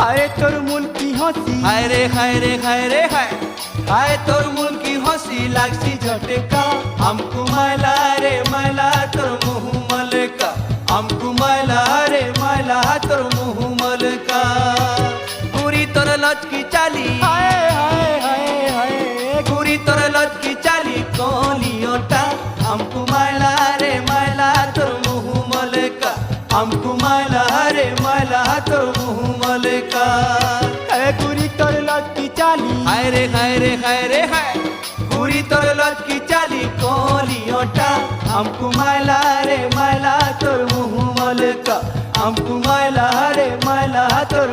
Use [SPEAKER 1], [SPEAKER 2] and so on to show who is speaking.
[SPEAKER 1] হায় তোর মন কি হসি,
[SPEAKER 2] হায় রে হায় রে হায় রে হায়, হায় তোর মন কি হসি লাগছি ঝটকা, हमको मैला रे मैला তোর মুহ মলকা, हमको मैला रे मैला তোর মুহ মলকা। গুরি তোর লচকি চালি,
[SPEAKER 1] হায় হায় হায় হায়
[SPEAKER 2] গুরি তোর লচকি চালি কলিওটা, हमको मैला रे मैला তোর মুহ মলকা, हमको मैला रे मैला তোর মুহ মলকা।
[SPEAKER 1] গুরি তোর লচকি চালি,
[SPEAKER 2] হায় রে হায় রে হায় রে হায়, গুরি তোর লচকি চালি কলিওটা, हमको मैला रे मैला তোর মুহ মলকা, हमको मैला रे मैला তোর